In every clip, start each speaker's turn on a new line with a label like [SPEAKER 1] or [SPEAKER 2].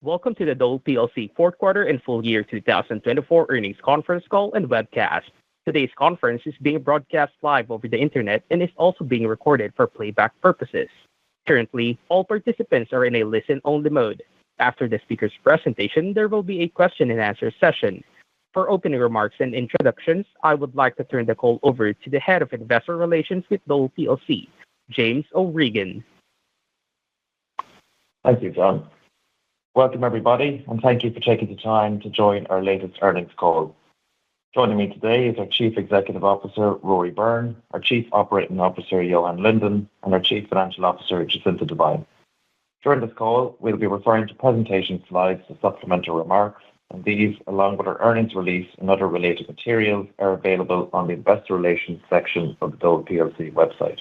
[SPEAKER 1] Welcome to the DOLE PLC fourth quarter and full year 2024 earnings conference call and webcast. Today's conference is being broadcast live over the internet and is also being recorded for playback purposes. Currently, all participants are in a listen-only mode. After the speaker's presentation, there will be a question-and-answer session. For opening remarks and introductions, I would like to turn the call over to the Head of Investor Relations with DOLE PLC, James O'Regan.
[SPEAKER 2] Thank you, John. Welcome, everybody, and thank you for taking the time to join our latest earnings call. Joining me today is our Chief Executive Officer, Rory Byrne, our Chief Operating Officer, Johan Linden, and our Chief Financial Officer, Jacinta Devine. During this call, we'll be referring to presentation slides to supplemental remarks, and these, along with our earnings release and other related materials, are available on the Investor Relations section of the DOLE PLC website.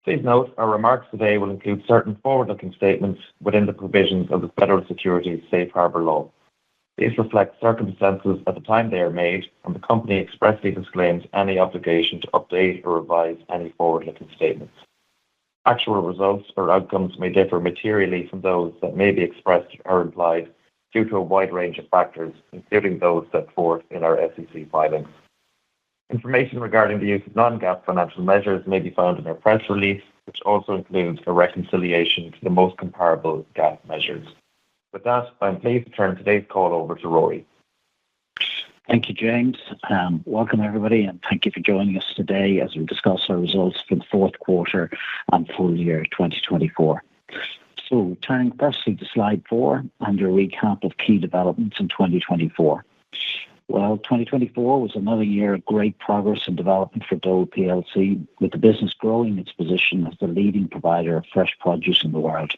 [SPEAKER 2] Please note, our remarks today will include certain forward-looking statements within the provisions of the Federal Securities Safe Harbor Law. These reflect circumstances at the time they are made, and the company expressly disclaims any obligation to update or revise any forward-looking statements. Actual results or outcomes may differ materially from those that may be expressed or implied due to a wide range of factors, including those set forth in our SEC filings. Information regarding the use of non-GAAP financial measures may be found in our press release, which also includes a reconciliation to the most comparable GAAP measures. With that, I'm pleased to turn today's call over to Rory.
[SPEAKER 3] Thank you, James. Welcome, everybody, and thank you for joining us today as we discuss our results for the fourth quarter and full year 2024. So, turning firstly to slide 4 and a recap of key developments in 2024. Well, 2024 was another year of great progress and development for DOLE PLC, with the business growing its position as the leading provider of fresh produce in the world.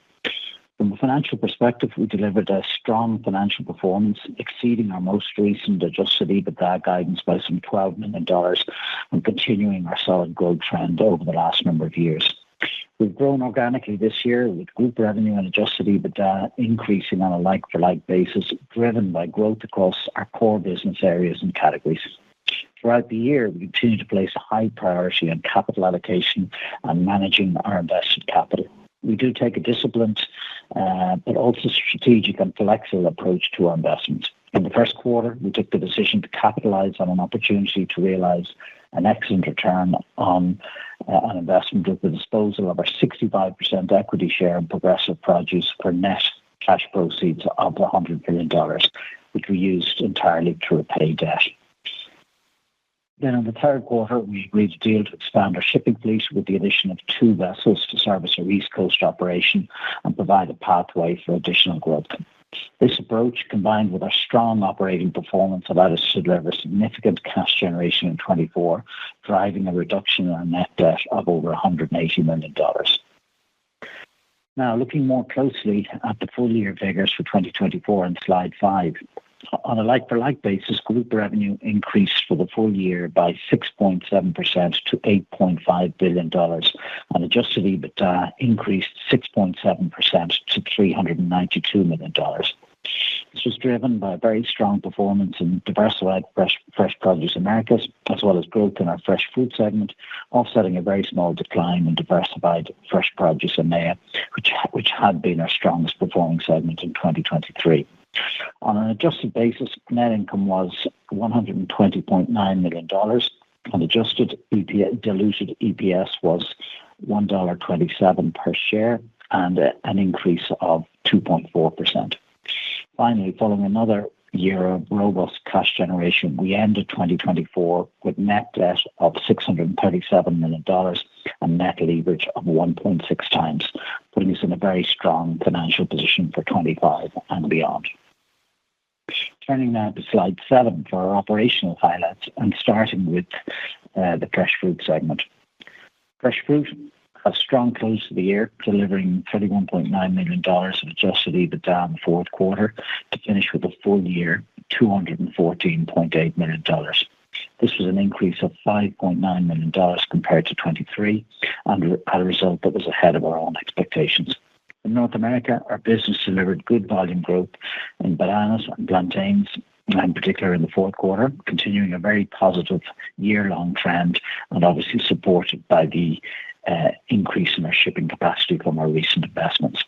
[SPEAKER 3] From a financial perspective, we delivered a strong financial performance, exceeding our most recent adjusted EBITDA guidance by some $12 million and continuing our solid growth trend over the last number of years. We've grown organically this year, with group revenue and adjusted EBITDA increasing on a like-for-like basis, driven by growth across our core business areas and categories. Throughout the year, we continue to place a high priority on capital allocation and managing our invested capital. We do take a disciplined, but also strategic and flexible approach to our investments. In the first quarter, we took the decision to capitalize on an opportunity to realize an excellent return on an investment with the disposal of our 65% equity share in Progressive Produce for net cash proceeds of $100 million, which we used entirely to repay debt. Then in the third quarter, we agreed a deal to expand our shipping fleet with the addition of 2 vessels to service our East Coast operation and provide a pathway for additional growth. This approach, combined with our strong operating performance, allowed us to deliver significant cash generation in 2024, driving a reduction in our net debt of over $180 million. Now, looking more closely at the full year figures for 2024 on slide 5, on a like-for-like basis, group revenue increased for the full year by 6.7% to $8.5 billion, and adjusted EBITDA increased 6.7% to $392 million. This was driven by a very strong performance in Diversified Fresh Produce Americas, as well as growth in our fresh fruit segment, offsetting a very small decline in Diversified Fresh Produce EMEA, which had been our strongest performing segment in 2023. On an adjusted basis, net income was $120.9 million, and adjusted diluted EPS was $1.27 per share, and an increase of 2.4%. Finally, following another year of robust cash generation, we ended 2024 with net debt of $637 million and net leverage of 1.6 times, putting us in a very strong financial position for 25 and beyond. Turning now to slide 7 for our operational highlights, and starting with the fresh fruit segment. Fresh fruit had a strong close to the year, delivering $31.9 million of adjusted EBITDA in the fourth quarter to finish with a full year $214.8 million. This was an increase of $5.9 million compared to 23, and a result that was ahead of our own expectations. In North America, our business delivered good volume growth in bananas and plantains, in particular in the fourth quarter, continuing a very positive year-long trend and obviously supported by the increase in our shipping capacity from our recent investments.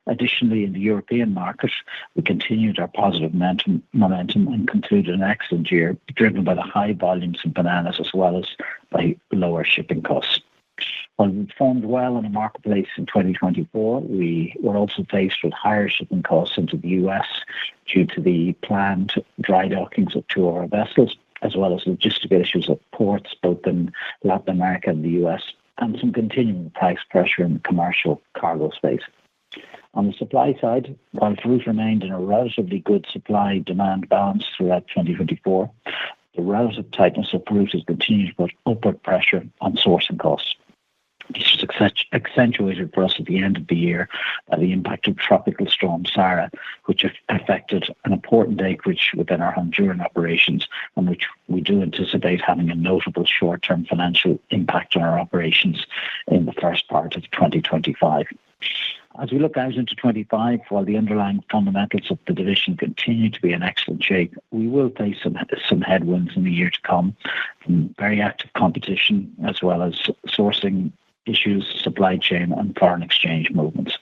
[SPEAKER 3] Additionally, in the European market, we continued our positive momentum and concluded an excellent year, driven by the high volumes of bananas as well as by lower shipping costs. While we performed well in the marketplace in 2024, we were also faced with higher shipping costs into the US due to the planned dry dockings of 2 of our vessels, as well as logistical issues at ports both in Latin America and the US, and some continuing price pressure in the commercial cargo space. On the supply side, while fruit remained in a relatively good supply-demand balance throughout 2024, the relative tightness of fruit has continued to put upward pressure on sourcing costs. This was accentuated for us at the end of the year by the impact of Tropical Storm Sara, which affected an important acreage within our Honduran operations, and which we do anticipate having a notable short-term financial impact on our operations in the first part of 2025. As we look out into 25, while the underlying fundamentals of the division continue to be in excellent shape, we will face some headwinds in the year to come from very active competition, as well as sourcing issues, supply chain, and foreign exchange movements.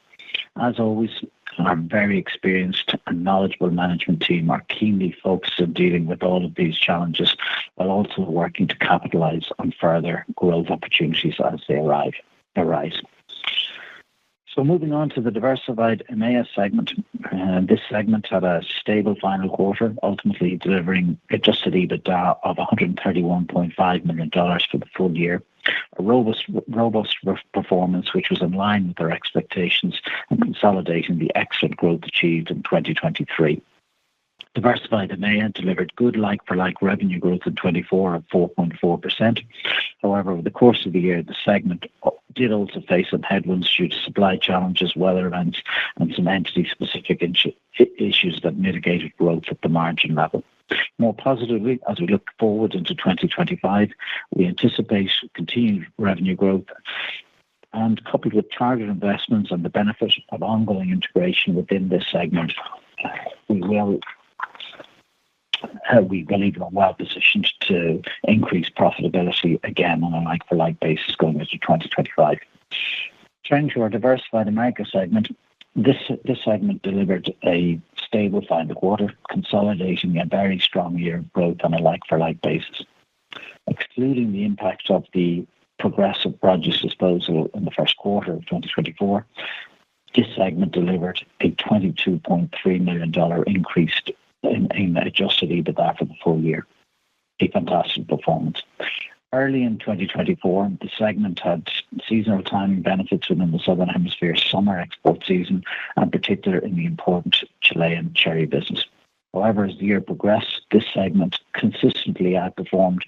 [SPEAKER 3] As always, our very experienced and knowledgeable management team are keenly focused on dealing with all of these challenges, while also working to capitalize on further growth opportunities as they arise. So moving on to the Diversified EMEA segment, this segment had a stable final quarter, ultimately delivering adjusted EBITDA of $131.5 million for the full year, a robust performance which was in line with our expectations and consolidating the excellent growth achieved in 2023. Diversified EMEA delivered good like-for-like revenue growth in 24 of 4.4%. However, over the course of the year, the segment did also face some headwinds due to supply challenges, weather events, and some entity-specific issues that mitigated growth at the margin level. More positively, as we look forward into 2025, we anticipate continued revenue growth, and coupled with targeted investments and the benefit of ongoing integration within this segment, we believe we're well positioned to increase profitability again on a like-for-like basis going into 2025. Turning to our Diversified America segment, this segment delivered a stable final quarter, consolidating a very strong year of growth on a like-for-like basis. Excluding the impact of the progressive produce disposal in the first quarter of 2024, this segment delivered a $22.3 million increase in adjusted EBITDA for the full year. A fantastic performance. Early in 2024, the segment had seasonal timing benefits within the Southern Hemisphere summer export season, and particularly in the important Chilean cherry business. However, as the year progressed, this segment consistently outperformed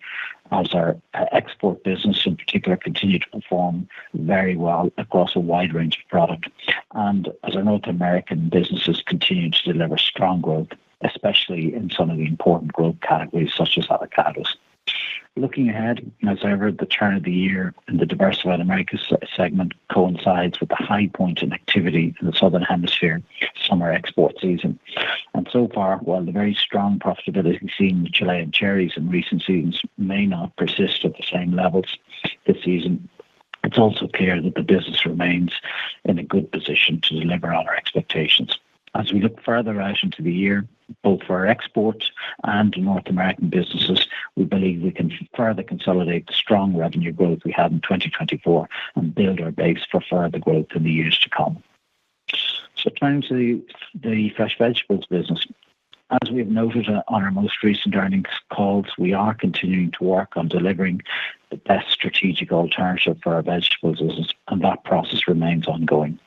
[SPEAKER 3] as our export business in particular continued to perform very well across a wide range of product, and as our North American businesses continued to deliver strong growth, especially in some of the important growth categories such as avocados. Looking ahead, as ever, the turn of the year in the Diversified Americas segment coincides with the high point in activity in the Southern Hemisphere summer export season. And so far, while the very strong profitability seen with Chilean cherries in recent seasons may not persist at the same levels this season, it's also clear that the business remains in a good position to deliver on our expectations. As we look further out into the year, both for our export and North American businesses, we believe we can further consolidate the strong revenue growth we had in 2024 and build our base for further growth in the years to come. So turning to the fresh vegetables business, as we have noted on our most recent earnings calls, we are continuing to work on delivering the best strategic alternative for our vegetables business, and that process remains ongoing.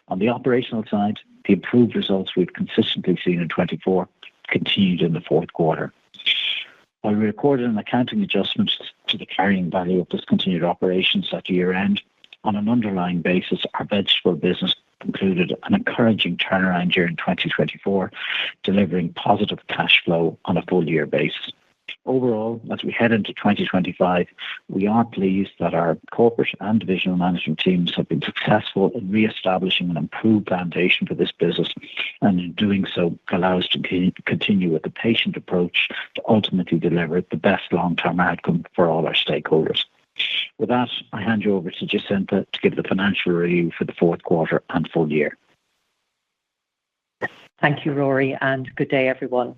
[SPEAKER 3] On the operational side, the improved results we've consistently seen in 24 continued in the fourth quarter. While we recorded an accounting adjustment to the carrying value of discontinued operations at year-end, on an underlying basis, our vegetable business concluded an encouraging turnaround year in 2024, delivering positive cash flow on a full-year basis. Overall, as we head into 2025, we are pleased that our corporate and divisional management teams have been successful in re-establishing an improved foundation for this business, and in doing so, allow us to continue with a patient approach to ultimately deliver the best long-term outcome for all our stakeholders. With that, I hand you over to Jacinta to give the financial review for the fourth quarter and full year.
[SPEAKER 4] Thank you, Rory, and good day, everyone.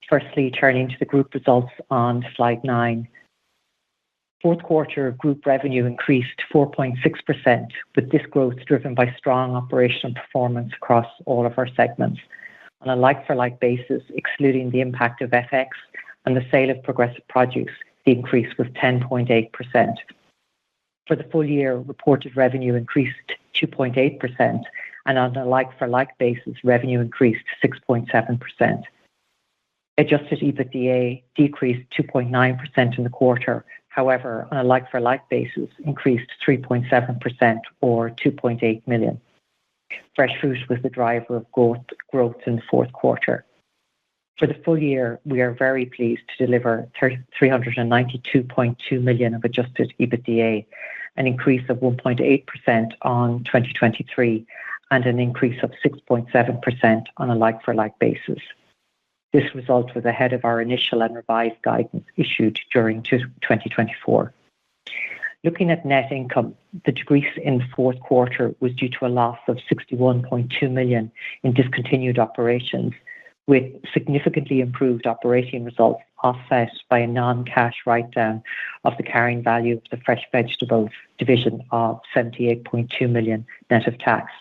[SPEAKER 4] Firstly, turning to the group results on slide 9. Fourth quarter group revenue increased 4.6%, with this growth driven by strong operational performance across all of our segments. On a like-for-like basis, excluding the impact of FX and the sale of Progressive Produce, the increase was 10.8%. For the full year, reported revenue increased 2.8%, and on a like-for-like basis, revenue increased 6.7%. Adjusted EBITDA decreased 2.9% in the quarter. However, on a like-for-like basis, increased 3.7% or 2.8 million. Fresh fruit was the driver of growth in the fourth quarter. For the full year, we are very pleased to deliver 392.2 million of adjusted EBITDA, an increase of 1.8% on 2023, and an increase of 6.7% on a like-for-like basis. This result was ahead of our initial and revised guidance issued during 2024. Looking at net income, the decrease in the fourth quarter was due to a loss of 61.2 million in discontinued operations, with significantly improved operating results offset by a non-cash write-down of the carrying value of the fresh vegetables division of 78.2 million net of tax.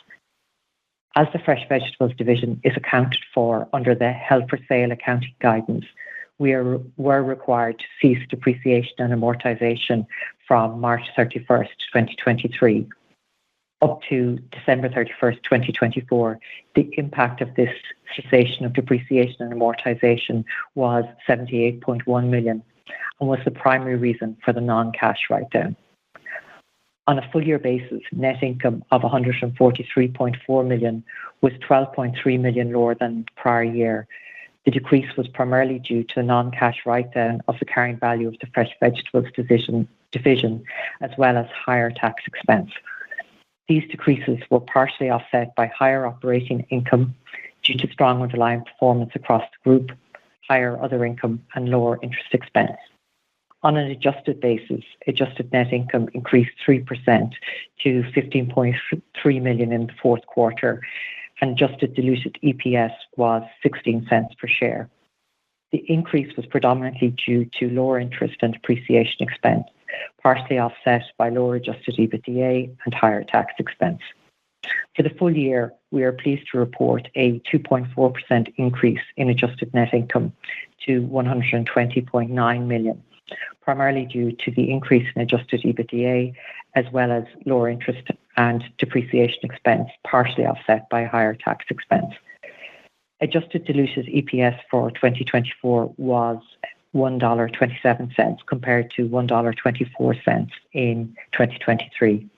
[SPEAKER 4] As the fresh vegetables division is accounted for under the held for sale accounting guidance, we were required to cease depreciation and amortization from March 31st, 2023. Up to December 31st, 2024, the impact of this cessation of depreciation and amortization was 78.1 million and was the primary reason for the non-cash write-down. On a full year basis, net income of 143.4 million was 12.3 million lower than prior year. The decrease was primarily due to a non-cash write-down of the carrying value of the fresh vegetables division, as well as higher tax expense. These decreases were partially offset by higher operating income due to strong underlying performance across the group, higher other income, and lower interest expense. On an adjusted basis, adjusted net income increased 3% to 15.3 million in the fourth quarter, and adjusted diluted EPS was 16 cents per share. The increase was predominantly due to lower interest and depreciation expense, partially offset by lower adjusted EBITDA and higher tax expense. For the full year, we are pleased to report a 2.4% increase in adjusted net income to 120.9 million, primarily due to the increase in adjusted EBITDA, as well as lower interest and depreciation expense, partially offset by higher tax expense. Adjusted diluted EPS for 2024 was $1.27 compared to $1.24 in 2023.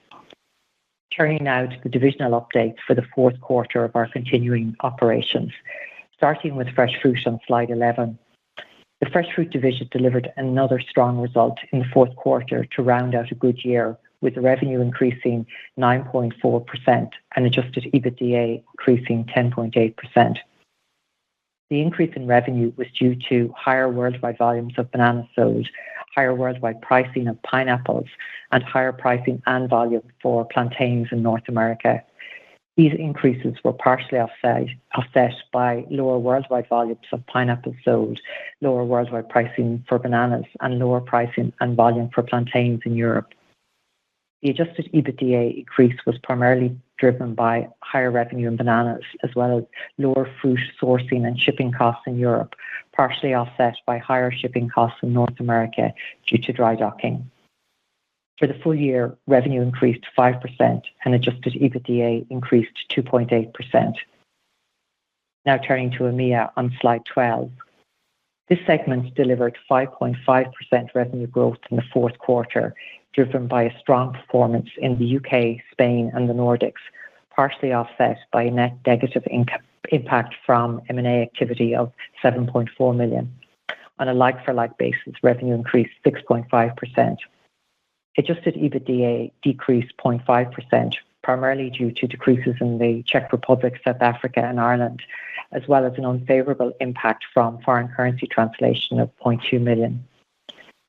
[SPEAKER 4] Turning now to the divisional updates for the fourth quarter of our continuing operations. Starting with fresh fruit on slide 11. The fresh fruit division delivered another strong result in the fourth quarter to round out a good year, with revenue increasing 9.4% and adjusted EBITDA increasing 10.8%. The increase in revenue was due to higher worldwide volumes of bananas sold, higher worldwide pricing of pineapples, and higher pricing and volume for plantains in North America. These increases were partially offset by lower worldwide volumes of pineapples sold, lower worldwide pricing for bananas, and lower pricing and volume for plantains in Europe. The adjusted EBITDA increase was primarily driven by higher revenue in bananas, as well as lower fruit sourcing and shipping costs in Europe, partially offset by higher shipping costs in North America due to dry docking. For the full year, revenue increased 5% and adjusted EBITDA increased 2.8%. Now turning to EMEA on slide 12. This segment delivered 5.5% revenue growth in the fourth quarter, driven by a strong performance in the UK, Spain, and the Nordics, partially offset by a net negative impact from M&A activity of 7.4 million. On a like-for-like basis, revenue increased 6.5%. Adjusted EBITDA decreased 0.5%, primarily due to decreases in the Czech Republic, South Africa, and Ireland, as well as an unfavorable impact from foreign currency translation of 0.2 million,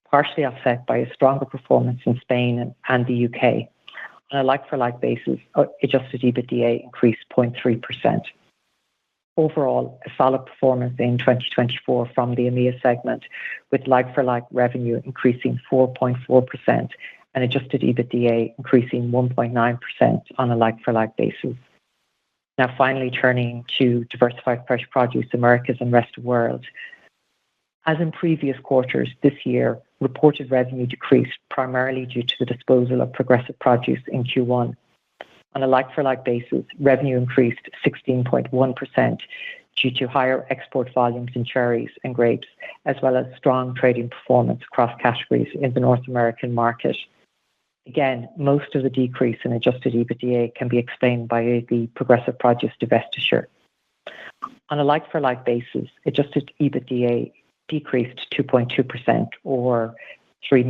[SPEAKER 4] partially offset by a stronger performance in Spain and the UK. On a like-for-like basis, adjusted EBITDA increased 0.3%. Overall, a solid performance in 2024 from the EMEA segment, with like-for-like revenue increasing 4.4% and adjusted EBITDA increasing 1.9% on a like-for-like basis. Now, finally, turning to Diversified Fresh Produce, Americas and Rest of the World. As in previous quarters this year, reported revenue decreased primarily due to the disposal of Progressive Produce in Q1. On a like-for-like basis, revenue increased 16.1% due to higher export volumes in cherries and grapes, as well as strong trading performance across categories in the North American market. Again, most of the decrease in adjusted EBITDA can be explained by the Progressive Produce divestiture. On a like-for-like basis, adjusted EBITDA decreased 2.2% or 0.3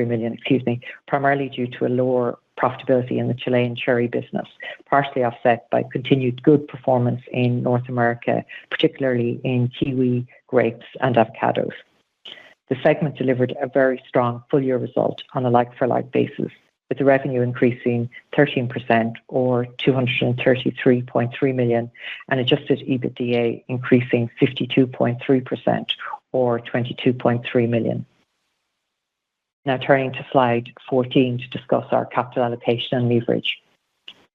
[SPEAKER 4] million, primarily due to a lower profitability in the Chilean cherry business, partially offset by continued good performance in North America, particularly in kiwi, grapes, and avocados. The segment delivered a very strong full-year result on a like-for-like basis, with the revenue increasing 13% or 233.3 million and adjusted EBITDA increasing 52.3% or 22.3 million. Now turning to slide 14 to discuss our capital allocation and leverage.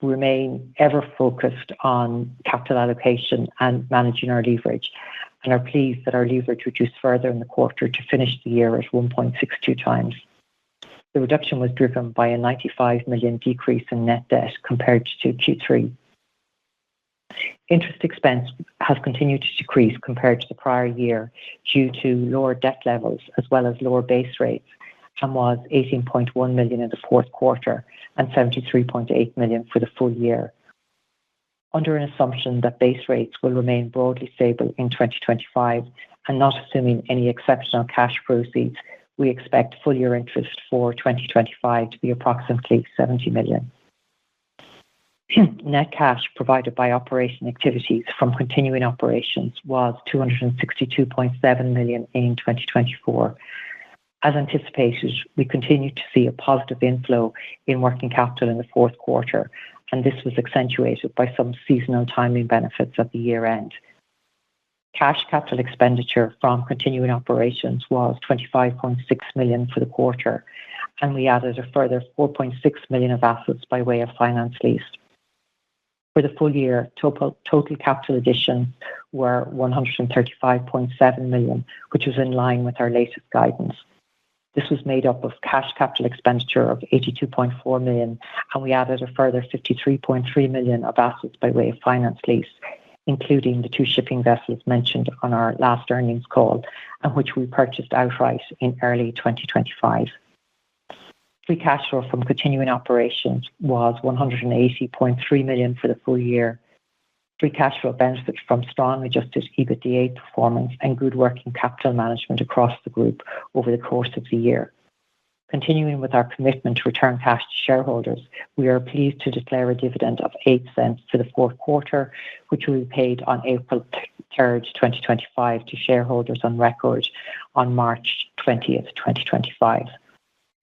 [SPEAKER 4] We remain ever focused on capital allocation and managing our leverage, and are pleased that our leverage reduced further in the quarter to finish the year at 1.62 times. The reduction was driven by a 95 million decrease in net debt compared to Q3. Interest expense has continued to decrease compared to the prior year due to lower debt levels as well as lower base rates, and was 18.1 million in the fourth quarter and 73.8 million for the full year. Under an assumption that base rates will remain broadly stable in 2025 and not assuming any exceptional cash proceeds, we expect full year interest for 2025 to be approximately 70 million. Net cash provided by operation activities from continuing operations was 262.7 million in 2024. As anticipated, we continued to see a positive inflow in working capital in the fourth quarter, and this was accentuated by some seasonal timing benefits at the year end. Cash capital expenditure from continuing operations was 25.6 million for the quarter, and we added a further 4.6 million of assets by way of finance lease. For the full year, total capital additions were 135.7 million, which was in line with our latest guidance. This was made up of cash capital expenditure of 82.4 million, and we added a further 53.3 million of assets by way of finance lease, including the 2 shipping vessels mentioned on our last earnings call, and which we purchased outright in early 2025. Free cash flow from continuing operations was 180.3 million for the full year. Free cash flow benefited from strong adjusted EBITDA performance and good working capital management across the group over the course of the year. Continuing with our commitment to return cash to shareholders, we are pleased to declare a dividend of 8 cents for the fourth quarter, which will be paid on April 3rd, 2025 to shareholders on record on March 20th, 2025.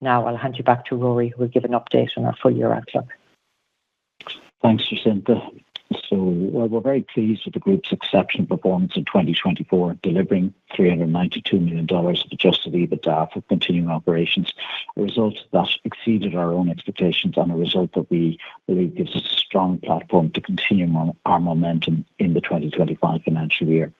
[SPEAKER 4] Now I'll hand you back to Rory, who will give an update on our full year outlook.
[SPEAKER 3] Thanks, Jacinta. So we're very pleased with the group's exceptional performance in 2024, delivering $392 million of adjusted EBITDA for continuing operations, a result that exceeded our own expectations and a result that we believe gives us a strong platform to continue our momentum in the 2025 financial year.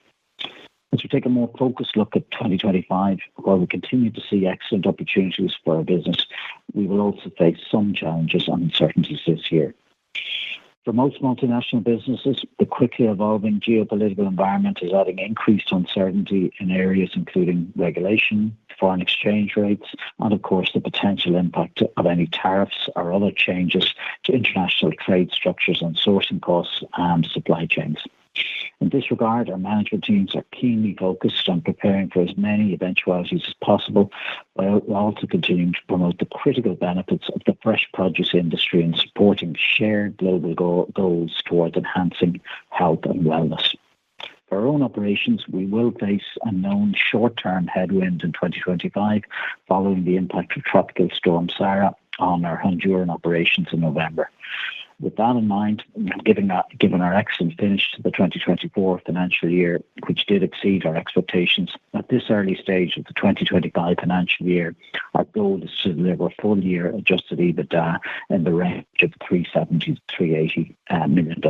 [SPEAKER 3] As we take a more focused look at 2025, while we continue to see excellent opportunities for our business, we will also face some challenges and uncertainties this year. For most multinational businesses, the quickly evolving geopolitical environment is adding increased uncertainty in areas including regulation, foreign exchange rates, and of course the potential impact of any tariffs or other changes to international trade structures on sourcing costs and supply chains. In this regard, our management teams are keenly focused on preparing for as many eventualities as possible, while also continuing to promote the critical benefits of the fresh produce industry and supporting shared global goals towards enhancing health and wellness. For our own operations, we will face a known short-term headwind in 2025 following the impact of Tropical Storm Sara on our Honduran operations in November. With that in mind, given our excellent finish to the 2024 financial year, which did exceed our expectations, at this early stage of the 2025 financial year, our goal is to deliver full-year adjusted EBITDA in the range of $370 to $380 million.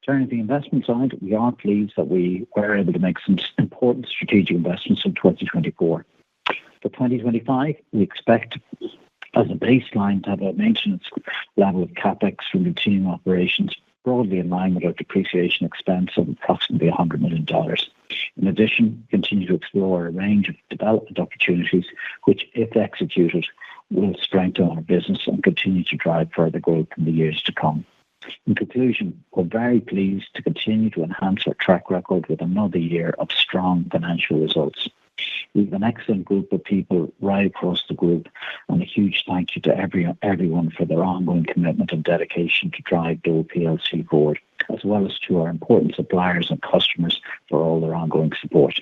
[SPEAKER 3] Turning to the investment side, we are pleased that we were able to make some important strategic investments in 2024. For 2025, we expect as a baseline to have a maintenance level of CapEx from continuing operations broadly in line with our depreciation expense of approximately $100 million. In addition, continue to explore a range of development opportunities which, if executed, will strengthen our business and continue to drive further growth in the years to come. In conclusion, we're very pleased to continue to enhance our track record with another year of strong financial results. We have an excellent group of people right across the group, and a huge thank you to everyone for their ongoing commitment and dedication to drive Dole plc forward, as well as to our important suppliers and customers for all their ongoing support.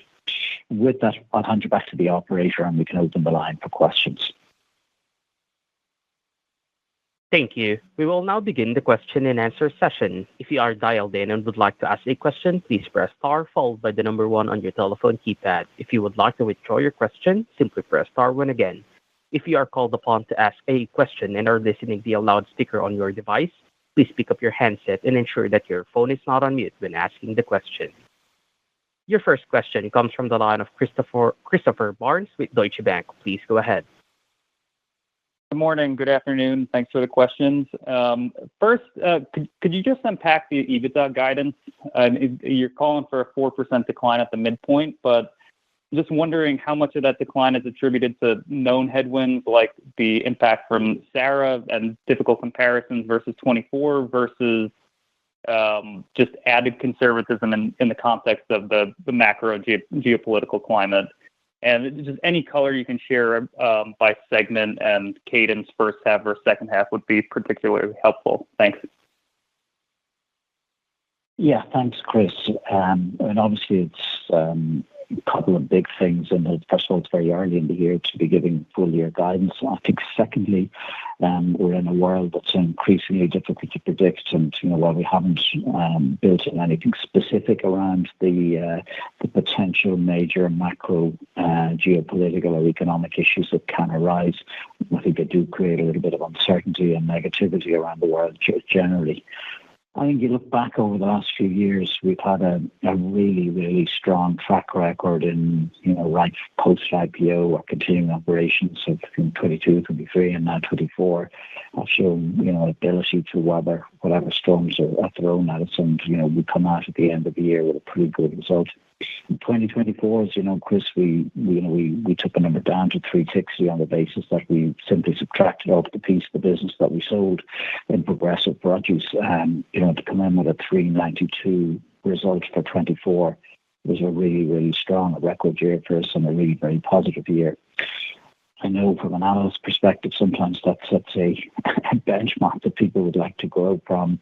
[SPEAKER 3] And with that, I'll hand you back to the operator and we can open the line for questions.
[SPEAKER 1] Thank you. We will now begin the question and answer session. If you are dialed in and would like to ask a question, please press star followed by the number 1 on your telephone keypad. If you would like to withdraw your question, simply press star 1 again. If you are called upon to ask a question and are listening via loudspeaker on your device, please pick up your handset and ensure that your phone is not on mute when asking the question. Your first question comes from the line of Christopher Barnes with Deutsche Bank. Please go ahead.
[SPEAKER 5] Good morning, good afternoon. Thanks for the questions. First, could you just unpack the EBITDA guidance? You're calling for a 4% decline at the midpoint, but just wondering how much of that decline is attributed to known headwinds like the impact from Sarah and difficult comparisons versus 24 versus just added conservatism in the context of the macro geopolitical climate. And just any color you can share by segment and cadence, first half or second half, would be particularly helpful. Thanks.
[SPEAKER 3] Yeah, thanks, Chris. And obviously, it's a couple of big things. And first of all, it's very early in the year to be giving full year guidance. I think, secondly, we're in a world that's increasingly difficult to predict. And while we haven't built in anything specific around the potential major macro geopolitical or economic issues that can arise, I think they do create a little bit of uncertainty and negativity around the world generally. I think you look back over the last few years, we've had a really, really strong track record in, right post-IPO or continuing operations of 22, 23, and now 24. Have shown, ability to weather whatever storms are thrown at us. And, we come out at the end of the year with a pretty good result. In 2024, as you know, Chris, we took the number down to 360 on the basis that we simply subtracted off the piece of the business that we sold in Progressive Produce. To come in with a 392 result for 24 was a really, really strong record year for us and a really very positive year. I know from an analyst perspective, sometimes that's a benchmark that people would like to grow from.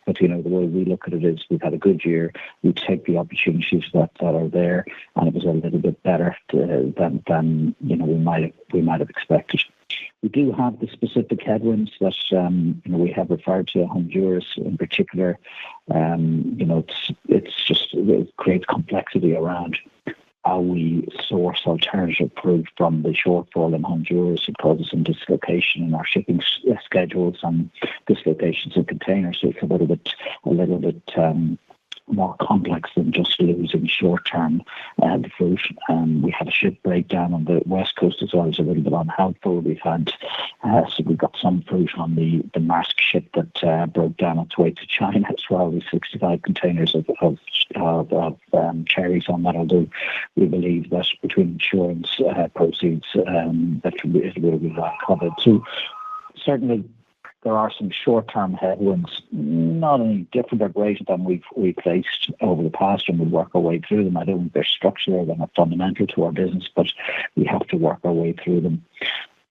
[SPEAKER 3] But, the way we look at it is we've had a good year. We take the opportunities that are there, and it was a little bit better than we might have expected. We do have the specific headwinds that we have referred to, Honduras in particular. It creates complexity around how we source alternative fruit from the shortfall in Honduras. It causes some dislocation in our shipping schedules and dislocations in containers. So it's a little bit more complex than just losing short-term the fruit. We had a ship breakdown on the west coast as well. It's a little bit unhelpful. We've got some fruit on the Maersk ship that broke down on its way to China as well. With 65 containers of cherries on that. Although we believe that between insurance proceeds, that it will be well covered. So certainly, there are some short-term headwinds, not any different or greater than we've faced over the past, and we'll work our way through them. I don't think they're structural, they're not fundamental to our business, but we have to work our way through them.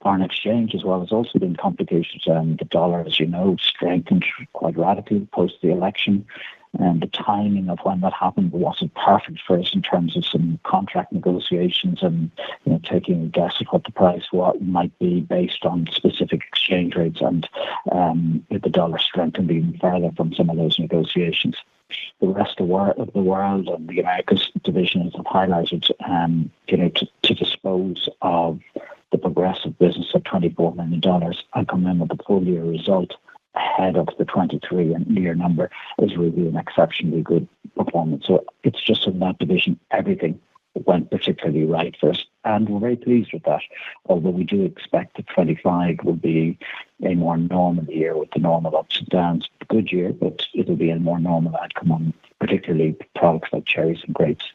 [SPEAKER 3] Foreign exchange as well has also been complicated. The dollar, as you know, strengthened quite radically post the election. And the timing of when that happened wasn't perfect for us in terms of some contract negotiations and taking a guess at what the price might be based on specific exchange rates, and with the dollar strengthened even further from some of those negotiations. The rest of the world and the Americas division has highlighted, to dispose of the progressive business of $24 million and come in with a full year result ahead of the 23 and year number is really an exceptionally good performance. So it's just in that division, everything went particularly right for us. And we're very pleased with that, although we do expect that 25 will be a more normal year with the normal ups and downs. A good year, but it'll be a more normal outcome on particularly products like cherries and grapes.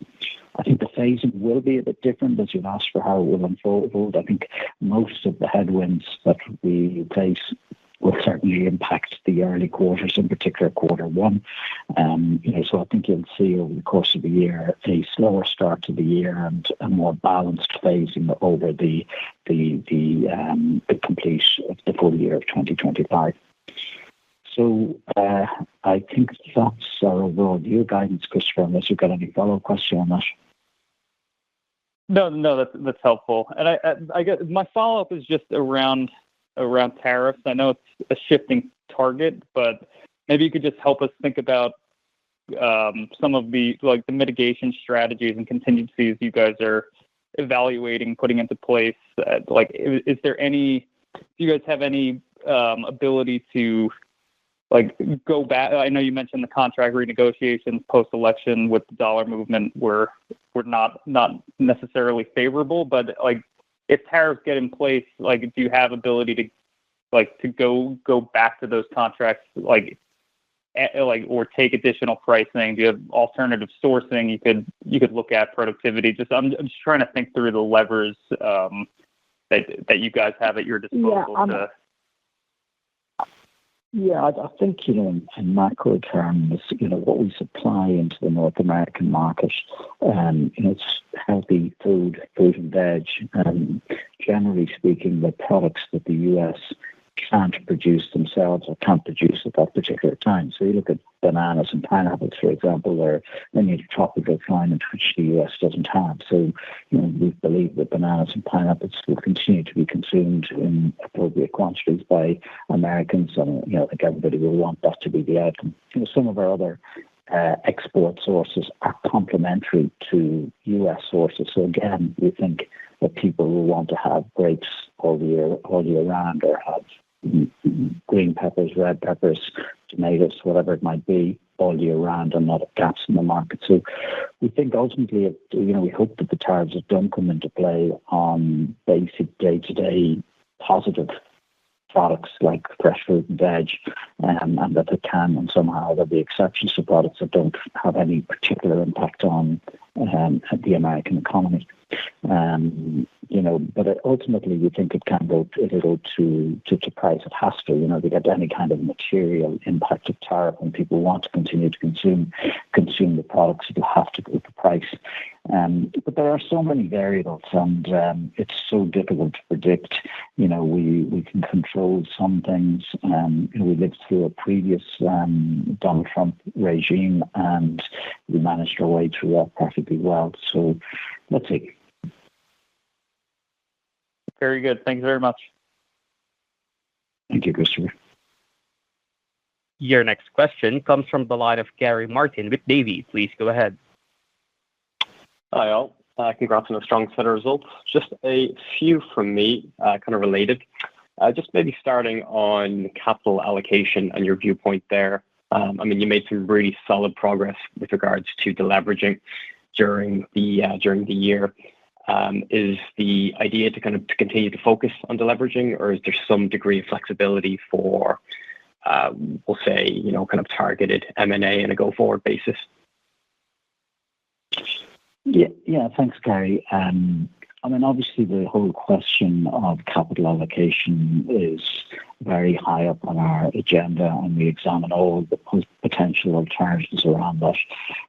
[SPEAKER 3] I think the phasing will be a bit different, as you've asked for how it will unfold. I think most of the headwinds that we face will certainly impact the early quarters, in particular quarter one. So I think you'll see over the course of the year a slower start to the year and a more balanced phasing over the complete of the full year of 2025. So I think that's our overall view guidance, Christopher, unless you've got any follow-up question on that.
[SPEAKER 5] No, that's helpful. And I guess my follow-up is just around tariffs. I know it's a shifting target, but maybe you could just help us think about some of the mitigation strategies and contingencies you guys are evaluating, putting into place. Is there any? Do you guys have any ability to go back? I know you mentioned the contract renegotiations post-election with the dollar movement were not necessarily favorable, but if tariffs get in place, do you have ability to go back to those contracts, or take additional pricing? Do you have alternative sourcing? You could look at productivity. I'm just trying to think through the levers that you guys have at your disposal.
[SPEAKER 3] I think, in macro terms, what we supply into the North American market, it's healthy food and veg. Generally speaking, the products that the US can't produce themselves or can't produce at that particular time. So you look at bananas and pineapples, for example, they're in a tropical climate which the US doesn't have. So, we believe that bananas and pineapples will continue to be consumed in appropriate quantities by Americans, and I think everybody will want that to be the outcome. Some of our other export sources are complementary to US sources. So again, we think that people will want to have grapes all year round, or have green peppers, red peppers, tomatoes, whatever it might be, all year round, and not have gaps in the market. So we think ultimately, we hope that the tariffs don't come into play on basic day-to-day positive products like fresh fruit and veg, and that they can, and somehow there'll be exceptions to products that don't have any particular impact on the American economy. But ultimately, we think it'll go to price. It has to, to get any kind of material impact of tariff, and people want to continue to consume the products, it'll have to go to price. But there are so many variables, and it's so difficult to predict. We can control some things. We lived through a previous Donald Trump regime, and we managed our way through that perfectly well. So let's see.
[SPEAKER 5] Very good. Thank you very much.
[SPEAKER 3] Thank you, Christopher.
[SPEAKER 1] Your next question comes from the line of Gary Martin with Davy. Please go ahead.
[SPEAKER 6] Hi, all. Congrats on a strong set of results. Just a few from me, kind of related. Just maybe starting on capital allocation and your viewpoint there. You made some really solid progress with regards to deleveraging during the year. Is the idea to continue to focus on deleveraging, or is there some degree of flexibility for, we'll say, targeted M&A on a go-forward basis?
[SPEAKER 3] Yeah. Thanks, Gary. Obviously, the whole question of capital allocation is very high up on our agenda, and we examine all the potential alternatives around that.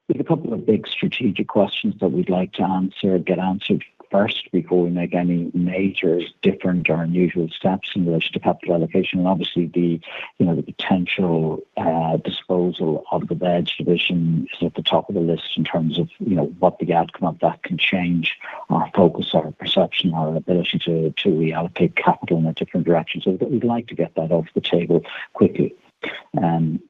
[SPEAKER 3] We have a couple of big strategic questions that we'd like to get answered first before we make any major different or unusual steps in relation to capital allocation. And obviously the potential disposal of the veg division is at the top of the list in terms of, what the outcome of that can change our focus, our perception, our ability to reallocate capital in a different direction. So we'd like to get that off the table quickly.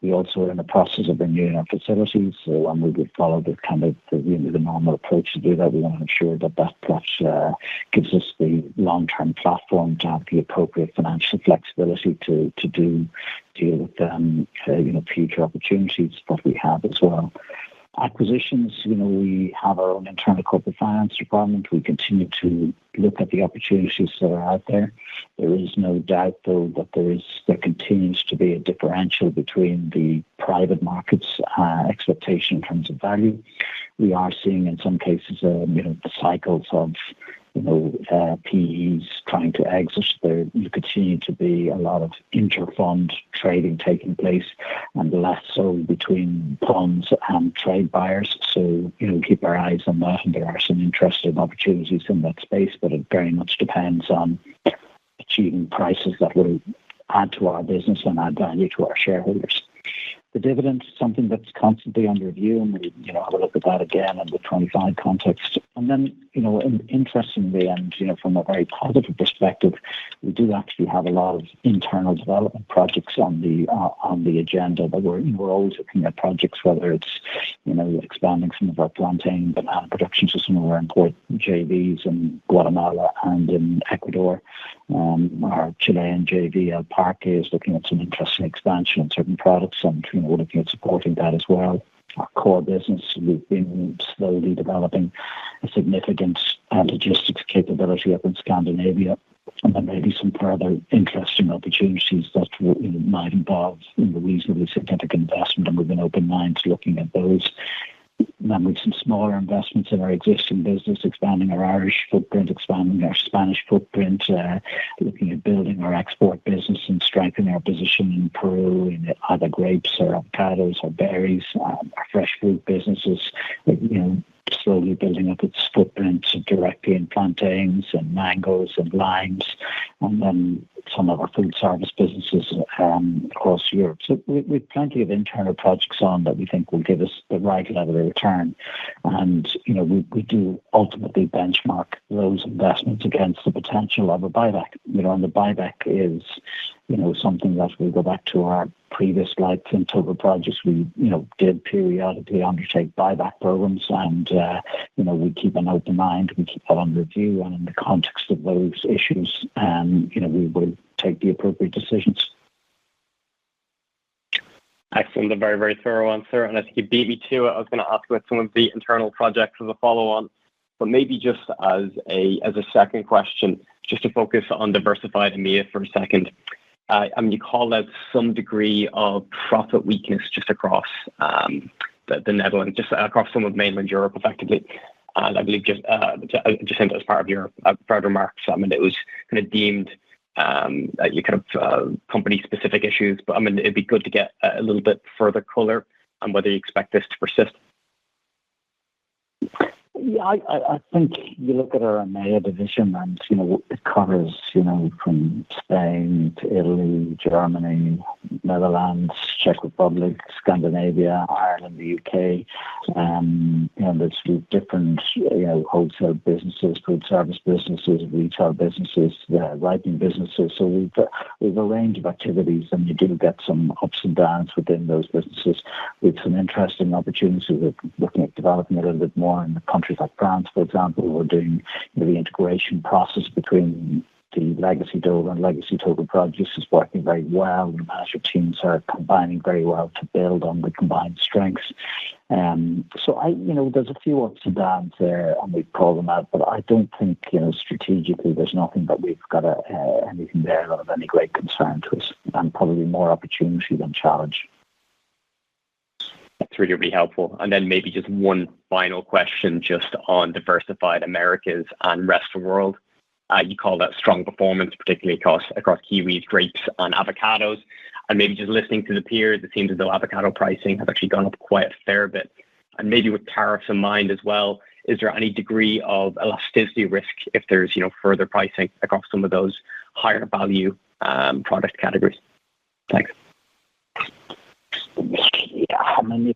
[SPEAKER 3] We also are in the process of renewing our facilities, so we would follow the kind of the normal approach to do that. We want to ensure that gives us the long-term platform to have the appropriate financial flexibility to deal with future opportunities that we have as well. Acquisitions, we have our own internal corporate finance department. We continue to look at the opportunities that are out there. There is no doubt, though, that there continues to be a differential between the private markets expectation in terms of value. We are seeing in some cases, the cycles of PEs trying to exit. There continue to be a lot of inter-fund trading taking place, and less so between funds and trade buyers. So, keep our eyes on that, and there are some interesting opportunities in that space, but it very much depends on achieving prices that will add to our business and add value to our shareholders. The dividend is something that's constantly under review, and we have a look at that again in the 25 context. And then, interestingly, and from a very positive perspective, we do actually have a lot of internal development projects on the agenda. That we're always looking at projects, whether it's expanding some of our plantain, banana production to some of our important JVs in Guatemala and in Ecuador. Our Chilean JV El Parque is looking at some interesting expansion in certain products, and we're looking at supporting that as well. Our core business, we've been slowly developing a significant logistics capability up in Scandinavia, and there may be some further interesting opportunities that might involve reasonably significant investment, and we've been open-minded looking at those. Then with some smaller investments in our existing business, expanding our Irish footprint, expanding our Spanish footprint, looking at building our export business and strengthening our position in Peru in either grapes or avocados or berries, our fresh fruit businesses, slowly building up its footprint directly in plantains and mangoes and limes, and then some of our food service businesses across Europe. So we've plenty of internal projects on that we think will give us the right level of return. And, we do ultimately benchmark those investments against the potential of a buyback. And the buyback is, something that we go back to our previous and total projects. We, did periodically undertake buyback programs, and, we keep an open mind. We keep that on review, and in the context of those issues, we will take the appropriate decisions.
[SPEAKER 6] Excellent. A very, very thorough answer. And I think you beat me to it. I was going to ask about some of the internal projects as a follow-on, but maybe just as a second question, just to focus on diversified EMEA for a second. You call out some degree of profit weakness just across the Netherlands, just across some of mainland Europe, effectively. And I believe just as part of your prepared remarks, it was kind of deemed you kind of company-specific issues, but it'd be good to get a little bit further color on whether you expect this to persist.
[SPEAKER 3] Yeah, I think you look at our EMEA division, and it covers from Spain to Italy, Germany, Netherlands, Czech Republic, Scandinavia, Ireland, the UK. There's different wholesale businesses, food service businesses, retail businesses, ripening businesses. So we've a range of activities, and you do get some ups and downs within those businesses. With some interesting opportunities, we're looking at developing a little bit more in the countries like France, for example. We're doing the integration process between the legacy DOLE and legacy Total Produce is working very well. The management teams are combining very well to build on the combined strengths. So there's a few ups and downs there, and we call them out, but I don't think, strategically, there's nothing that we've got anything there of any great concern to us, and probably more opportunity than challenge.
[SPEAKER 6] That's really, really helpful. And then maybe just one final question just on diversified Americas and rest of the world. You call that strong performance, particularly across kiwis, grapes, and avocados. And maybe just listening to the peers, it seems as though avocado pricing has actually gone up quite a fair bit. And maybe with tariffs in mind as well, is there any degree of elasticity risk if there's, further pricing across some of those higher value product categories? Thanks.
[SPEAKER 3] Yeah, I mean,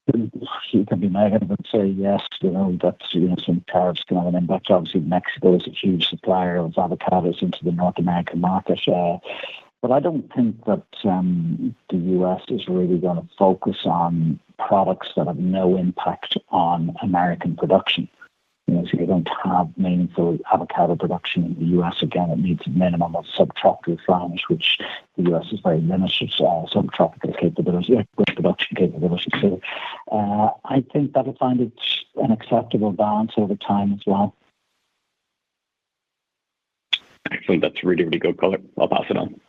[SPEAKER 3] you can be negative and say yes, that's, some tariffs can have an impact. Obviously, Mexico is a huge supplier of avocados into the North American market. But I don't think that the US is really going to focus on products that have no impact on American production. So you don't have meaningful avocado production in the US. Again, it needs a minimum of subtropical climate, which the US is very limited subtropical capability, production capability. So I think that'll find it an acceptable balance over time as well.
[SPEAKER 6] Excellent. That's really, really good color. I'll pass it on.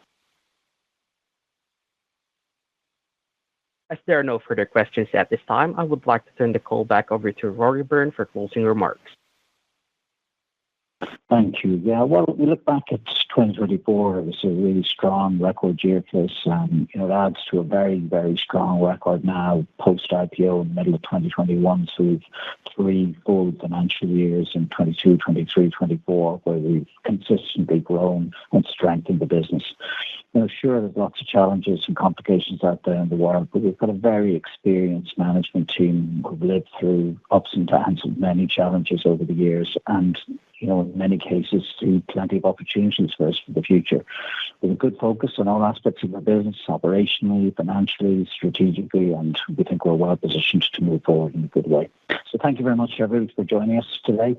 [SPEAKER 1] As there are no further questions at this time, I would like to turn the call back over to Rory Byrne for closing remarks.
[SPEAKER 3] Thank you. Yeah, well, we look back at 2024. It was a really strong record year for us. It adds to a very, very strong record now post-IPO in the middle of 2021. So we've 3 full financial years in 22, 23, 24, where we've consistently grown and strengthened the business. Sure, there's lots of challenges and complications out there in the world, but we've got a very experienced management team who've lived through ups and downs of many challenges over the years, and in many cases, see plenty of opportunities for us for the future. With a good focus on all aspects of the business, operationally, financially, strategically, and we think we're well positioned to move forward in a good way. So thank you very much, everybody, for joining us today.